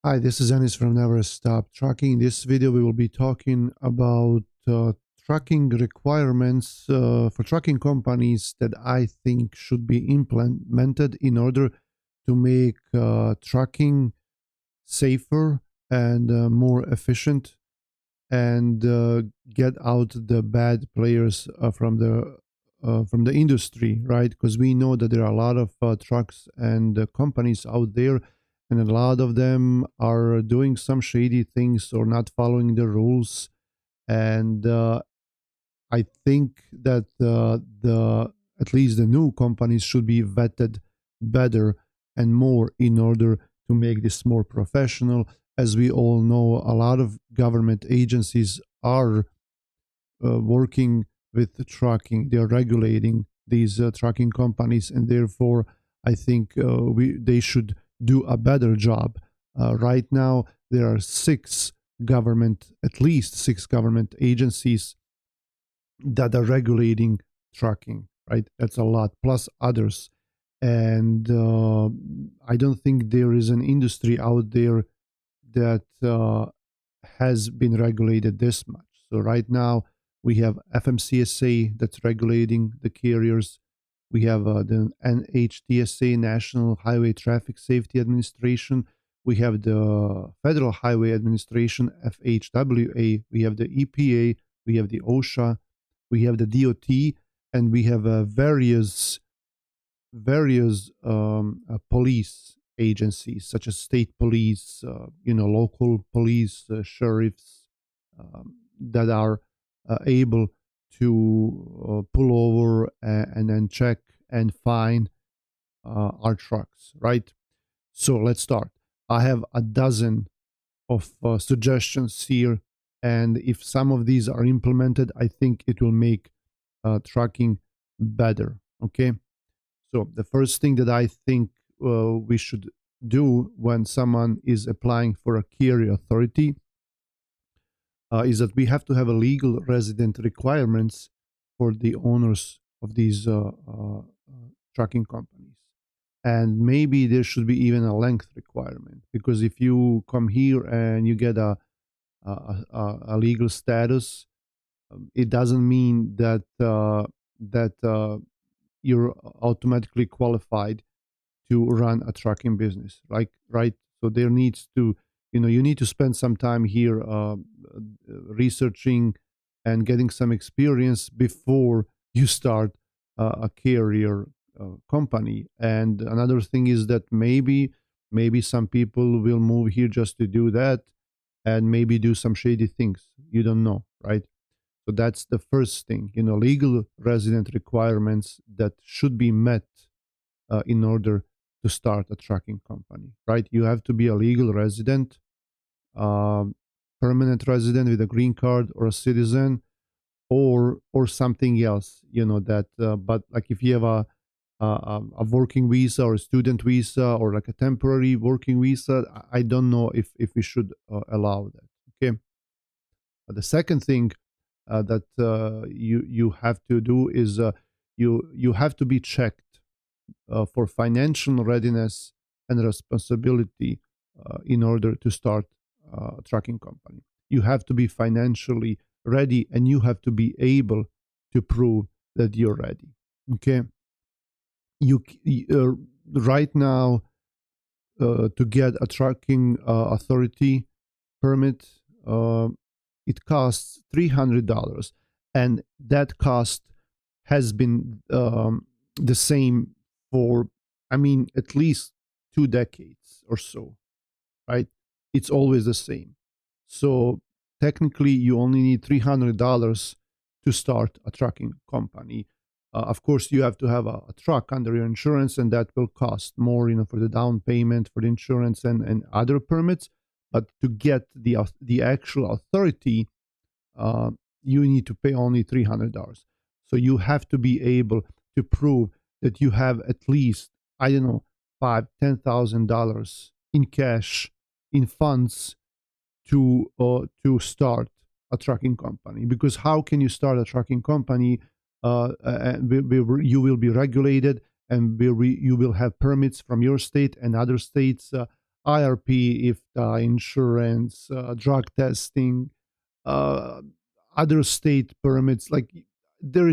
Hi, this is Anis from Never Stop Trucking. In this video, we will be talking about trucking requirements for trucking companies that I think should be implemented in order to make trucking safer and more efficient and get out the bad players from the industry, right? Because we know that there are a lot of trucks and companies out there, and a lot of them are doing some shady things or not following the rules. And I think that the at least the new companies should be vetted better and more in order to make this more professional. As we all know, a lot of government agencies are working with the trucking. They are regulating these trucking companies, and therefore, I think they should do a better job. Right now, there are at least six government agencies that are regulating trucking. Right, that's a lot, plus others. And I don't think there is an industry out there that has been regulated this much. So right now we have FMCSA that's regulating the carriers. We have the NHTSA, National Highway Traffic Safety Administration. We have the Federal Highway Administration, FHWA. We have the EPA. We have the OSHA. We have the DOT, and we have various police agencies such as state police, local police, sheriffs that are able to pull over and then check and fine our trucks, right? So let's start. I have a dozen of suggestions here, and if some of these are implemented, I think it will make trucking better. Okay. So the first thing that I think we should do when someone is applying for a carrier authority is that we have to have a legal resident requirements for the owners of these trucking companies. And maybe there should be even a length requirement, because if you come here and you get a legal status, it doesn't mean that you're automatically qualified to run a trucking business, like, right? So there needs to, you need to spend some time here researching and getting some experience before you start a carrier company. And another thing is that maybe some people will move here just to do that, and maybe do some shady things. You don't know, right? So that's the first thing, legal resident requirements that should be met in order to start a trucking company, right? You have to be a legal resident, um, permanent resident with a green card, or a citizen, or something else, that. But like if you have a working visa or a student visa or like a temporary working visa, I don't know if we should allow that. Okay. The second thing that you have to do is you have to be checked for financial readiness and responsibility in order to start a trucking company. You have to be financially ready, and you have to be able to prove that you're ready. Okay. You right now, to get a trucking authority permit, uh, it costs $300, and that cost has been the same for, I mean, at least 2 decades or so, right? It's always the same. So technically, you only need $300 to start a trucking company. Of course, you have to have a truck under your insurance, and that will cost more, for the down payment, for the insurance, and other permits. But to get the actual authority, uh, you need to pay only $300. So you have to be able to prove that you have at least, I don't know, $5,000-$10,000 in cash, in funds, to start a trucking company. Because how can you start a trucking company? You will be regulated, and you will have permits from your state and other states. IRP, if insurance, drug testing, uh, other state permits. Like there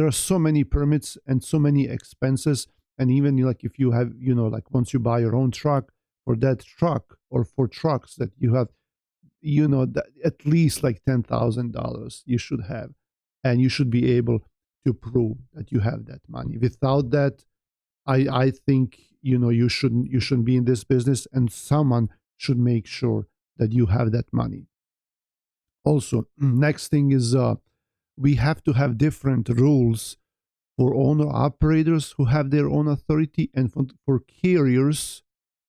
are so many permits and so many expenses, and even like if you have like once you buy your own truck, for that truck or for trucks that you have, that at least like $10,000 you should have, and you should be able to prove that you have that money. Without that, I think you shouldn't be in this business, and someone should make sure that you have that money. Also, next thing is we have to have different rules for owner operators who have their own authority, and for carriers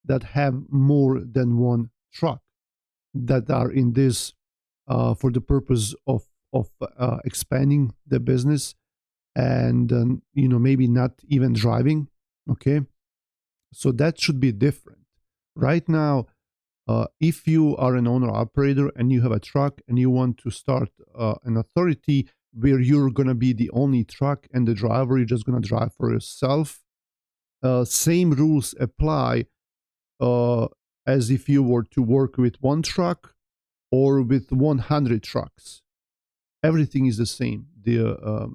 that have more than one truck, that are in this for the purpose of expanding the business, and maybe not even driving. Okay, so that should be different. Right now, if you are an owner operator and you have a truck and you want to start an authority where you're going to be the only truck and the driver, you're just going to drive for yourself, same rules apply uh, as if you were to work with one truck or with 100 trucks. Everything is the same. The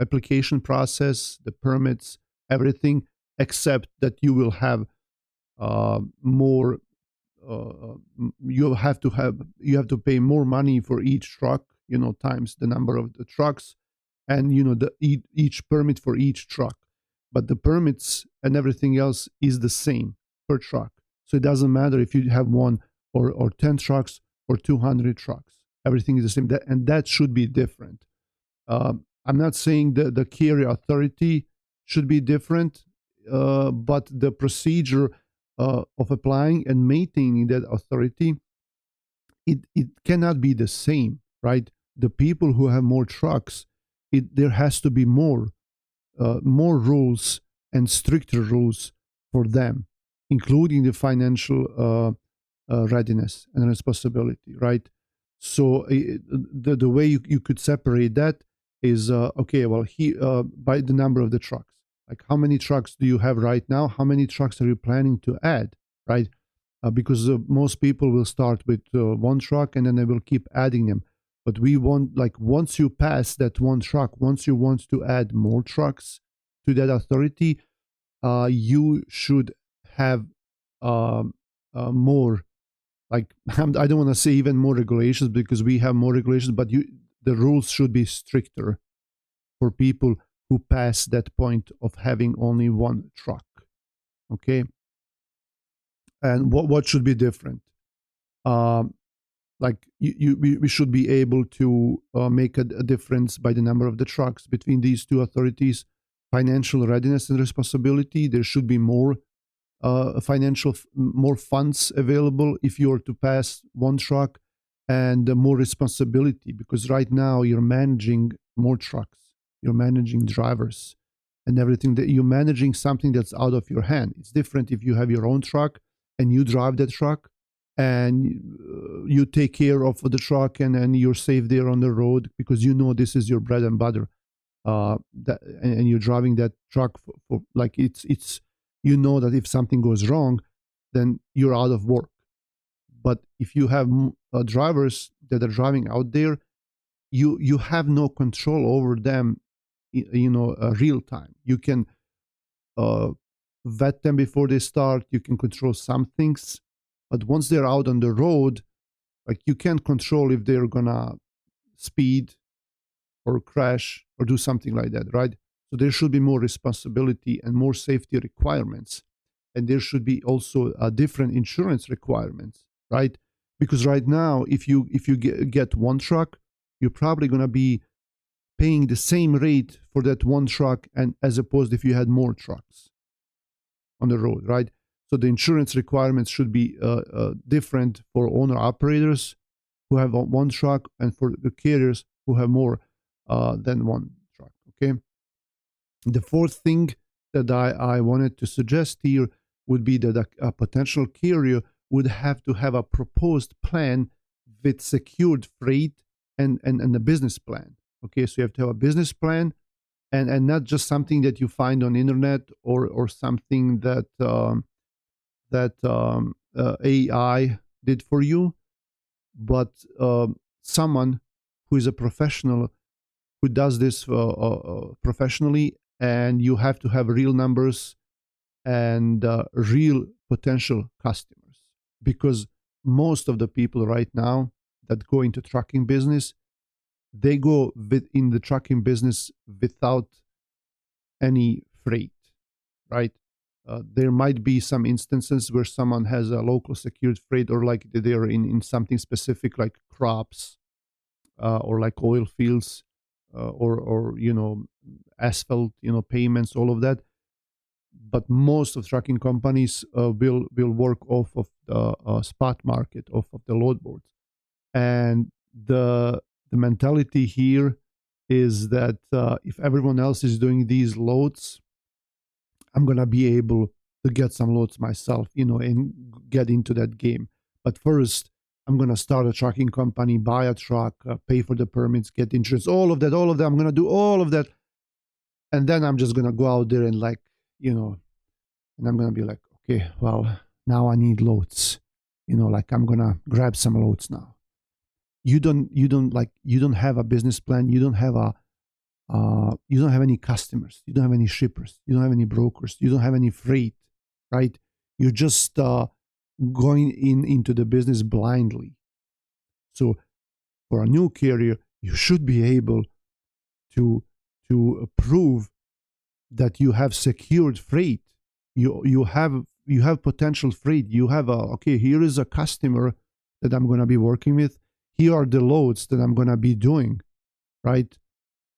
application process, the permits, everything, except that you will have more. You have to pay more money for each truck, times the number of the trucks, and each permit for each truck. But the permits and everything else is the same per truck. So it doesn't matter if you have one or 10 trucks or 200 trucks. Everything is the same. And that should be different. I'm not saying that the carrier authority should be different, but the procedure of applying and maintaining that authority, it cannot be the same, right? The people who have more trucks, there has to be more rules and stricter rules for them, including the financial readiness and responsibility, right? So the way you could separate that is okay. Well, by the number of the trucks, like how many trucks do you have right now? How many trucks are you planning to add, right? Because most people will start with one truck and then they will keep adding them. But we want, like, once you pass that one truck, once you want to add more trucks to that authority, you should have more, like, I don't want to say even more regulations, because we have more regulations, but the rules should be stricter for people who pass that point of having only one truck. Okay. And what should be different? Like we should be able to make a difference by the number of the trucks between these two authorities. Financial readiness and responsibility, there should be more more funds available if you are to pass one truck, and more responsibility, because right now you're managing more trucks, you're managing drivers and everything, that you're managing something that's out of your hand. It's different if you have your own truck and you drive that truck, and you take care of the truck, and you're safe there on the road because this is your bread and butter. And you're driving that truck for like it's that if something goes wrong, then you're out of work. But if you have drivers that are driving out there, you have no control over them, real time. You can vet them before they start. You can control some things, but once they're out on the road, like, you can't control if they're gonna speed or crash or do something like that, right? So there should be more responsibility and more safety requirements, and there should be also different insurance requirements, right? Because right now, if you get one truck, you're probably gonna be paying the same rate for that one truck, and as opposed if you had more trucks on the road, right? So the insurance requirements should be different for owner operators who have one truck, and for the carriers who have more than one truck. Okay. The fourth thing that I wanted to suggest here would be that a potential carrier would have to have a proposed plan with secured freight and a business plan. Okay, so you have to have a business plan, and not just something that you find on internet, or something that AI did for you, but someone who is a professional who does this professionally, and you have to have real numbers and real potential customers, because most of the people right now that go into trucking business, they go in the trucking business without any freight, right? There might be some instances where someone has a local secured freight, or like they're in something specific like crops, or like oil fields, or asphalt, payments, all of that. But most of trucking companies will work off of the spot market, off of the load boards. And the mentality here is that if everyone else is doing these loads, I'm gonna be able to get some loads myself, and get into that game. But first, I'm gonna start a trucking company, buy a truck, pay for the permits, get insurance, all of that, all of that. I'm gonna do all of that, and then I'm just gonna go out there and and I'm gonna be like, okay, well, now I need loads, like I'm gonna grab some loads now. You don't have a business plan. You don't have any customers. You don't have any shippers. You don't have any brokers. You don't have any freight, right? You're just going into the business blindly. So for a new carrier, you should be able to prove that you have secured freight. You have potential freight. You have okay. Here is a customer that I'm going to be working with. Here are the loads that I'm going to be doing, right?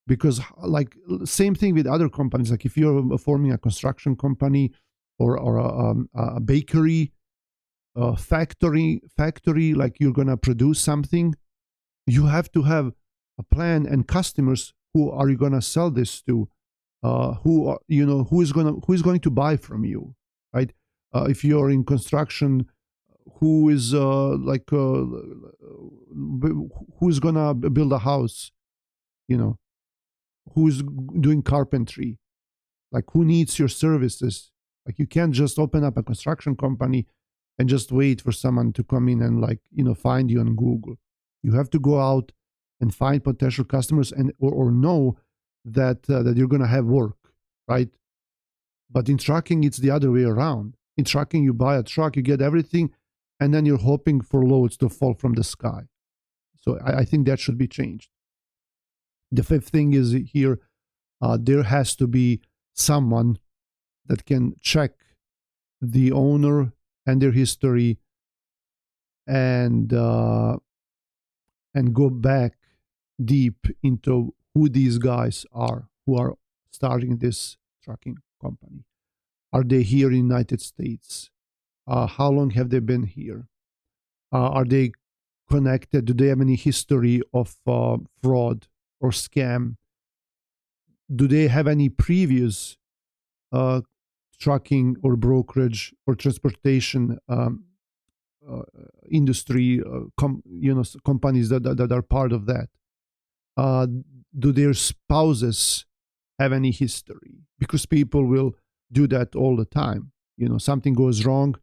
Because like same thing with other companies, like if you're forming a construction company, or a bakery, factory, like you're gonna produce something, you have to have a plan and customers. Who are you gonna sell this to? Who is going to buy from you, right? If you're in construction, who is who's gonna build a house, you know who's doing carpentry, like who needs your services. Like you can't just open up a construction company and just wait for someone to come in and find you on Google. You have to go out and find potential customers, and or know that you're going to have work, right? But in trucking it's the other way around. In trucking, you buy a truck, you get everything, and then you're hoping for loads to fall from the sky. So I think that should be changed. The fifth thing is here, there has to be someone that can check the owner and their history, and go back deep into who these guys are who are starting this trucking company. Are they here in the United States? How long have they been here? Are they connected? Do they have any history of fraud or scam? Do they have any previous trucking or brokerage or transportation industry companies that are part of that? Do their spouses have any history? Because people will do that all the time. Something goes wrong,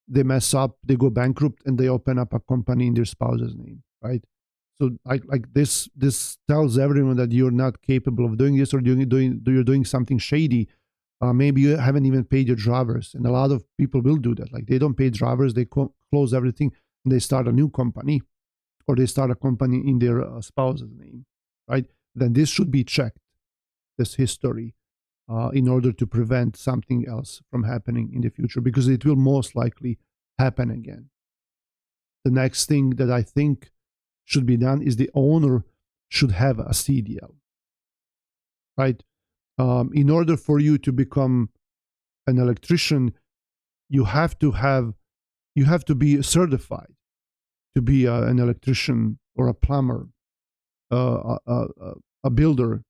they mess up, they go bankrupt, and they open up a company in their spouse's name, right? So like this tells everyone that you're not capable of doing this, or you're doing something shady. Maybe you haven't even paid your drivers, and a lot of people will do that. Like they don't pay drivers, they close everything, and they start a new company, or they start a company in their spouse's name, right? Then this should be checked, this history, in order to prevent something else from happening in the future, because it will most likely happen again. The next thing that I think should be done is the owner should have a CDL, right? In order for you to become an electrician, you have to be certified to be an electrician, or a plumber, a builder,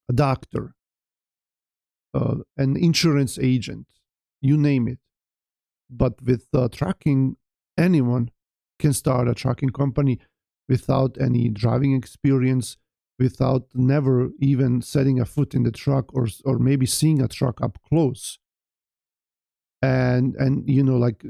a doctor, an insurance agent, you name it. But with trucking, anyone can start a trucking company without any driving experience, without never even setting a foot in the truck, or maybe seeing a truck up close. And like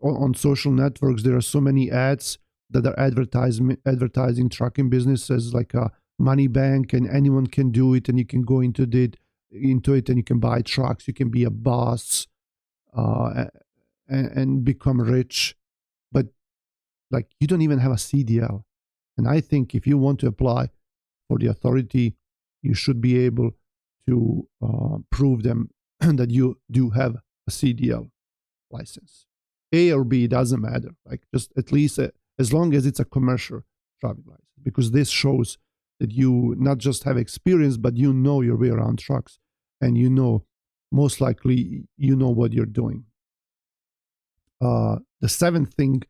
on social networks there are so many ads that are advertising trucking businesses like a money bank, and anyone can do it, and you can go into it and you can buy trucks, you can be a boss, and become rich. But like, you don't even have a CDL. And I think if you want to apply for the authority, you should be able to prove them that you do have a CDL license. A or B, doesn't matter. Like, just at least as long as it's a commercial driving license, because this shows that you not just have experience, but you know your way around trucks, and most likely you know what you're doing. The seventh thing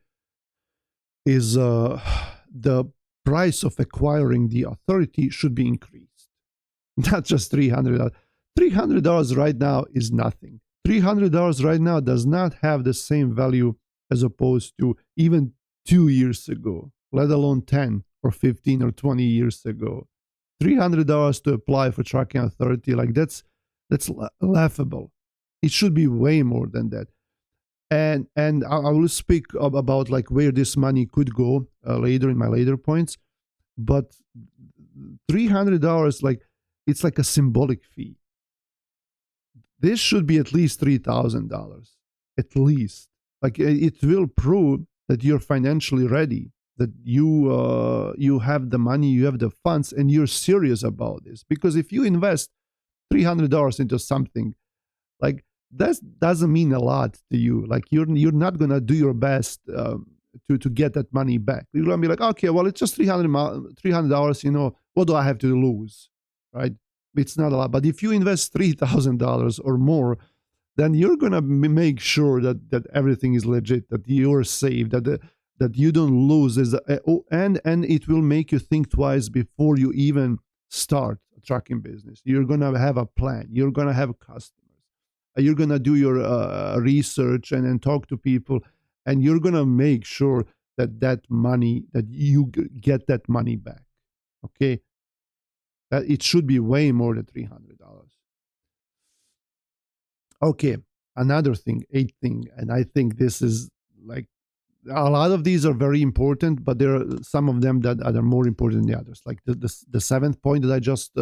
is the price of acquiring the authority should be increased. Not just $300. $300 right now is nothing. $300 right now does not have the same value as opposed to even 2 years ago, let alone 10 or 15 or 20 years ago. $300 to apply for trucking authority, like that's laughable. It should be way more than that. And I will speak about like where this money could go later in my later points. But $300, like, it's like a symbolic fee. This should be at least $3,000, at least. Like, it will prove that you're financially ready, that you have the money, you have the funds, and you're serious about this. Because if you invest $300 into something, like, that doesn't mean a lot to you. Like, you're not gonna do your best to get that money back. You're gonna be like, okay, well, it's just $300. What do I have to lose, right? It's not a lot. But if you invest $3,000 or more, then you're gonna make sure that everything is legit, that you're safe, that you don't lose. And it will make you think twice before you even start a trucking business. You're gonna have a plan. You're gonna have customers. You're going to do your research and talk to people, and you're going to make sure that you get that money back. Okay? That it should be way more than $300. Okay, another thing, eighth thing, and I think this is like, a lot of these are very important, but there are some of them that are more important than the others. Like the seventh point that I just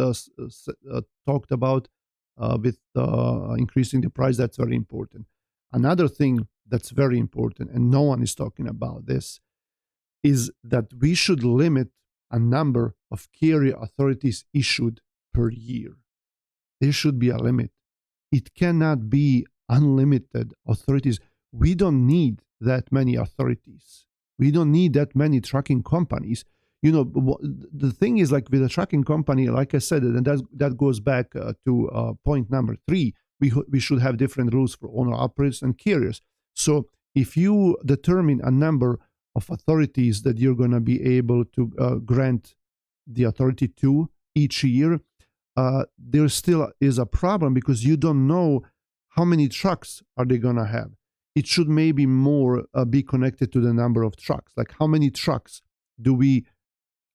talked about, with increasing the price, that's very important. Another thing that's very important, and no one is talking about this, is that we should limit a number of carrier authorities issued per year. There should be a limit. It cannot be unlimited authorities. We don't need that many authorities. We don't need that many trucking companies. The thing is, like, with a trucking company, like I said, and that goes back to point number 3, we should have different rules for owner-operators and carriers. So if you determine a number of authorities that you're going to be able to grant the authority to each year, there still is a problem, because you don't know how many trucks are they going to have. It should maybe more be connected to the number of trucks. Like, how many trucks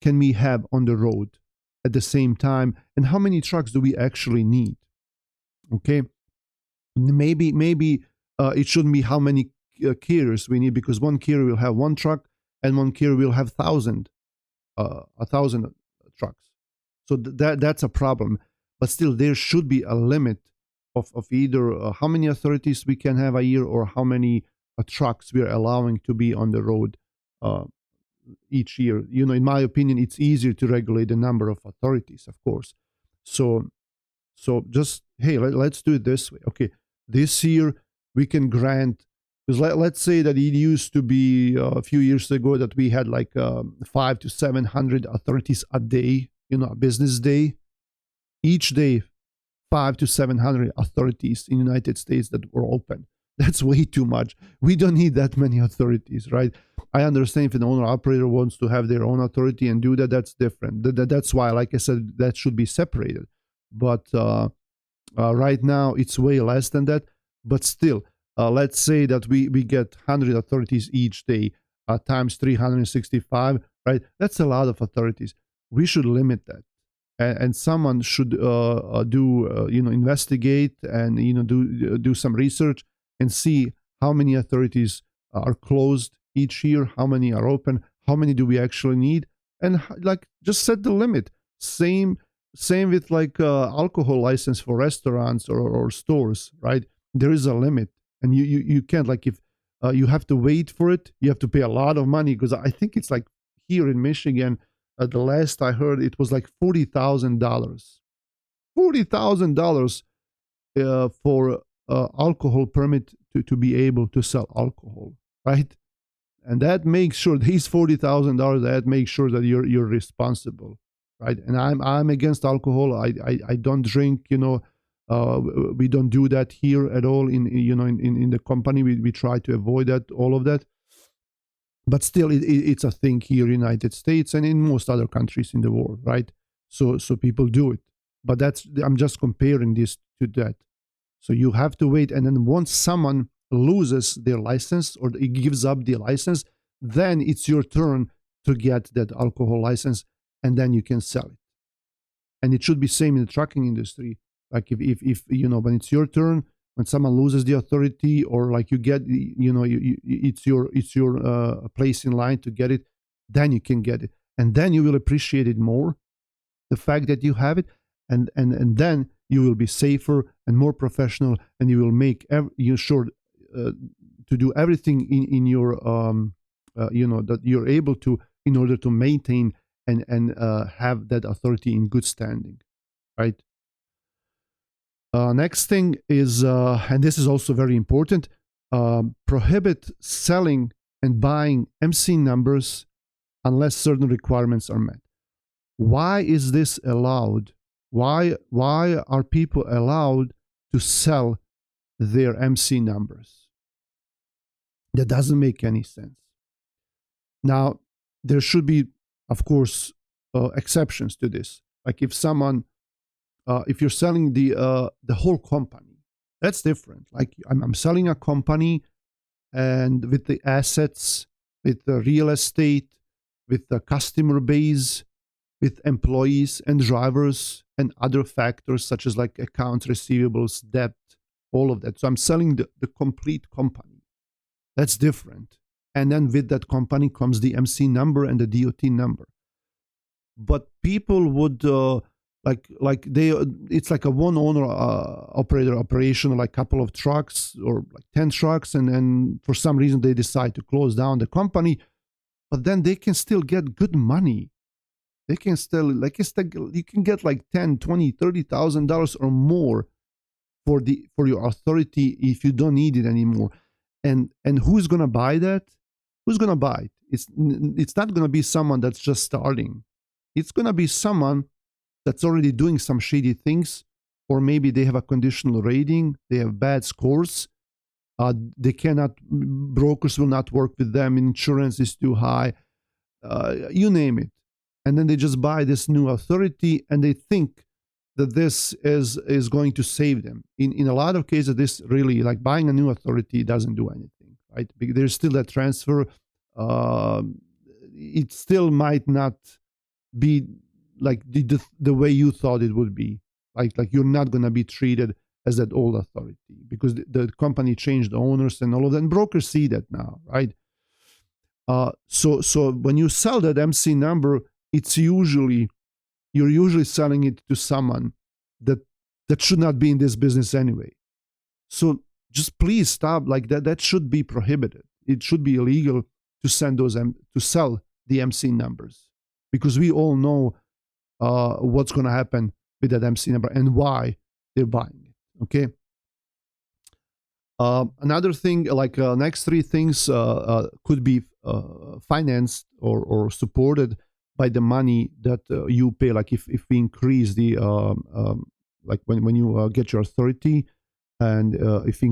can we have on the road at the same time, and how many trucks do we actually need? Okay, maybe it shouldn't be how many carriers we need, because one carrier will have one truck and one carrier will have 1,000 trucks. So that's a problem. But still, there should be a limit of either how many authorities we can have a year, or how many trucks we are allowing to be on the road each year. In my opinion, it's easier to regulate the number of authorities, of course. So just, hey, let's do it this way. Okay, this year we can grant, because let's say that it used to be a few years ago that we had like 500 to 700 authorities a day, a business day. Each day, 500 to 700 authorities in the United States that were open. That's way too much. We don't need that many authorities, right? I understand if an owner-operator wants to have their own authority and do that, that's different. That's why, like I said, that should be separated. But right now, it's way less than that. But still, let's say that we get 100 authorities each day, times 365, right? That's a lot of authorities. We should limit that. And someone should investigate and do some research and see how many authorities are closed each year, how many are open, how many do we actually need, and like just set the limit. Same with like alcohol license for restaurants or stores, right? There is a limit, and you can't, like, if you have to wait for it, you have to pay a lot of money, because I think it's like here in Michigan, the last I heard, it was like $40,000. $40,000 for alcohol permit to be able to sell alcohol, right? And that makes sure these $40,000, that makes sure that you're responsible, right? And I'm against alcohol. I don't drink. We don't do that here at all. In the company, we try to avoid that, all of that. But still, it's a thing here in the United States and in most other countries in the world, right? So people do it. But I'm just comparing this to that. So you have to wait, and then once someone loses their license or it gives up the license, then it's your turn to get that alcohol license, and then you can sell it. And it should be same in the trucking industry. Like if when it's your turn, when someone loses the authority, or like you get, it's your place in line to get it, then you can get it, and then you will appreciate it more, the fact that you have it, and then you will be safer and more professional, and you will make you sure to do everything in your that you're able to, in order to maintain and have that authority in good standing, right? Next thing is, and this is also very important, prohibit selling and buying MC numbers unless certain requirements are met. Why is this allowed? Why are people allowed to sell their MC numbers? That doesn't make any sense. Now, there should be, of course, exceptions to this. Like if someone, if you're selling the whole company, that's different. Like I'm selling a company, and with the assets, with the real estate, with the customer base, with employees and drivers and other factors such as like accounts receivables, debt, all of that. So I'm selling the complete company. That's different. And then with that company comes the MC number and the DOT number. But people would it's like a one owner operator operation, like a couple of trucks or like 10 trucks, and then for some reason they decide to close down the company, but then they can still get good money. They can still, you can get like $10, $20, $30,000 or more for your authority if you don't need it anymore. And who's gonna buy that? Who's gonna buy it? It's not gonna be someone that's just starting. It's gonna be someone that's already doing some shady things, or maybe they have a conditional rating, they have bad scores, brokers will not work with them, insurance is too high, you name it. And then they just buy this new authority, and they think that this is going to save them. In a lot of cases, this really, like buying a new authority doesn't do anything, right? Because there's still that transfer. It still might not be like the way you thought it would be. Like you're not going to be treated as that old authority, because the company changed owners and all of that. And brokers see that now, right? So when you sell that MC number, you're usually selling it to someone that should not be in this business anyway. So just please stop. Like that should be prohibited. It should be illegal to sell the MC numbers, because we all know what's going to happen with that MC number and why they're buying it. Okay. Another thing, like next three things could be financed or supported by the money that you pay. Like if we increase the like when you get your authority, and if we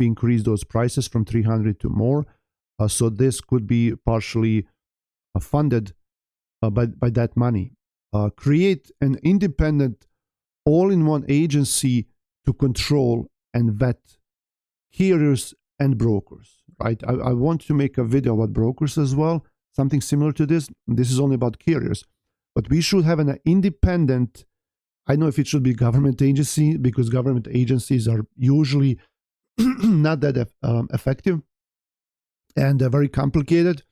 increase those prices from 300 to more, so this could be partially funded by that money. Create an independent, all-in-one agency to control and vet carriers and brokers, right? I want to make a video about brokers as well, something similar to this. This is only about carriers, but we should have an independent, I don't know if it should be government agency, because government agencies are usually not that effective, and very complicated.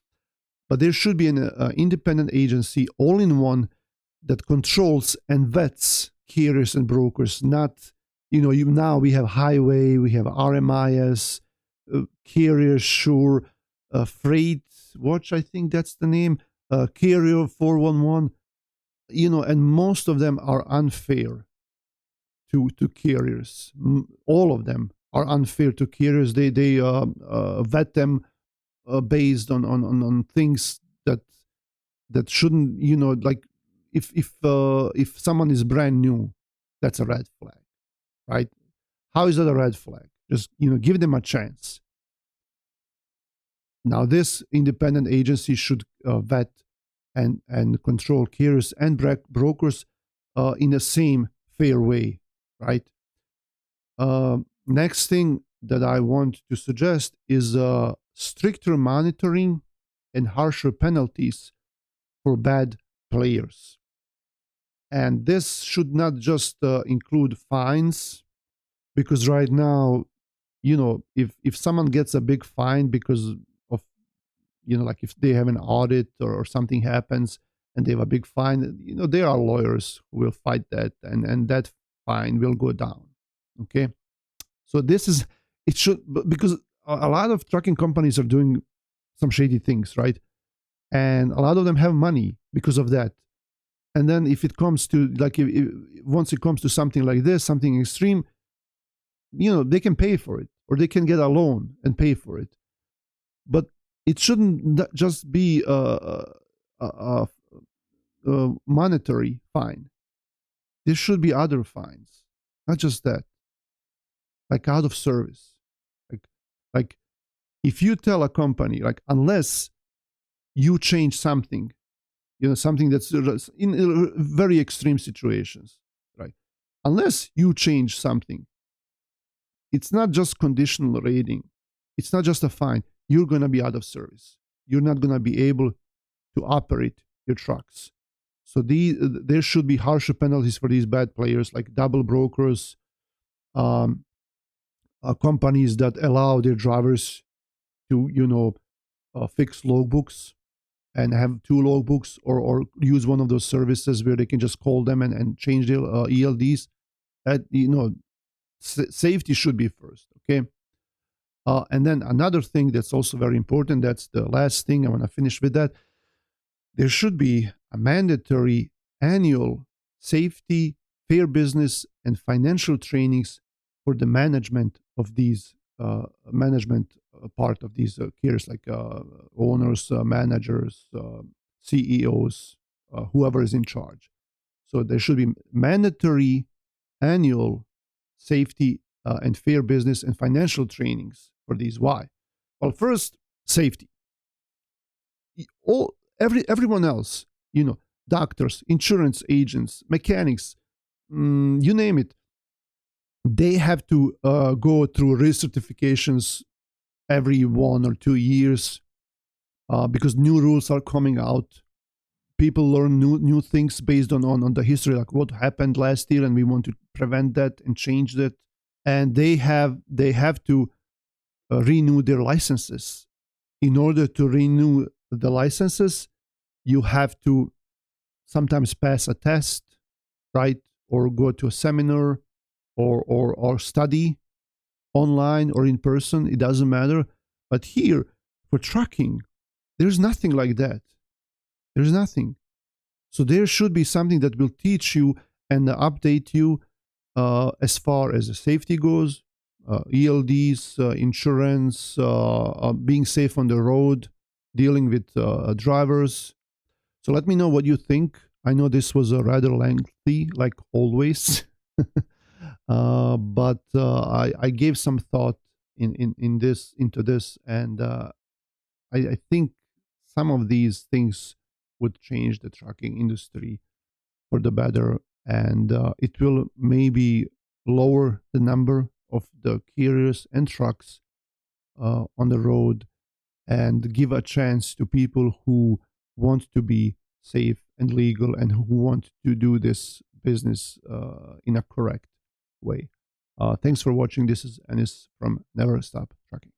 But there should be an independent agency, all in one, that controls and vets carriers and brokers. Not, now we have Highway, we have RMIS, Carrier Sure, Freight Watch, I think that's the name, Carrier 411, and most of them are unfair to carriers. All of them are unfair to carriers. They vet them based on things that shouldn't, like, if someone is brand new, that's a red flag, right? How is that a red flag? Just, give them a chance. Now this independent agency should vet and control carriers and brokers in the same fair way, right? Next thing that I want to suggest is stricter monitoring and harsher penalties for bad players. And this should not just include fines, because right now, if someone gets a big fine because of, like if they have an audit, or something happens and they have a big fine, there are lawyers who will fight that, and that fine will go down. Okay. So it should, because a lot of trucking companies are doing some shady things, right? And a lot of them have money because of that. And then if it comes to, like, once it comes to something like this, something extreme, they can pay for it, or they can get a loan and pay for it. But it shouldn't just be a monetary fine. There should be other fines, not just that, like out of service. Like if you tell a company, like, unless you change something, something that's in very extreme situations, right? Unless you change something, it's not just conditional rating. It's not just a fine. You're going to be out of service. You're not going to be able to operate your trucks. So there should be harsher penalties for these bad players, like double brokers, companies that allow their drivers to, fix logbooks and have two logbooks, or use one of those services where they can just call them and change their ELDs. Safety should be first, okay? And then another thing that's also very important, that's the last thing, I want to finish with that. There should be a mandatory annual safety, fair business, and financial trainings for the management of these management part of these carriers, like owners, managers, CEOs, whoever is in charge. So there should be mandatory annual safety and fair business and financial trainings for these. Why? Well, first, safety. Everyone else, doctors, insurance agents, mechanics, you name it, they have to go through recertifications every 1 or 2 years because new rules are coming out. People learn new things based on the history, like what happened last year, and we want to prevent that and change that. And they have to renew their licenses. In order to renew the licenses, you have to sometimes pass a test, right, or go to a seminar, or study online or in person. It doesn't matter. But here, for trucking, there's nothing like that. There's nothing. So there should be something that will teach you and update you as far as the safety goes, ELDs, insurance, being safe on the road, dealing with drivers. So let me know what you think. I know this was rather lengthy, like always, but I gave some thought into this, and I think some of these things would change the trucking industry for the better, and it will maybe lower the number of the carriers and trucks on the road, and give a chance to people who want to be safe and legal, and who want to do this business in a correct way. Thanks for watching. This is Anis from Never Stop Trucking.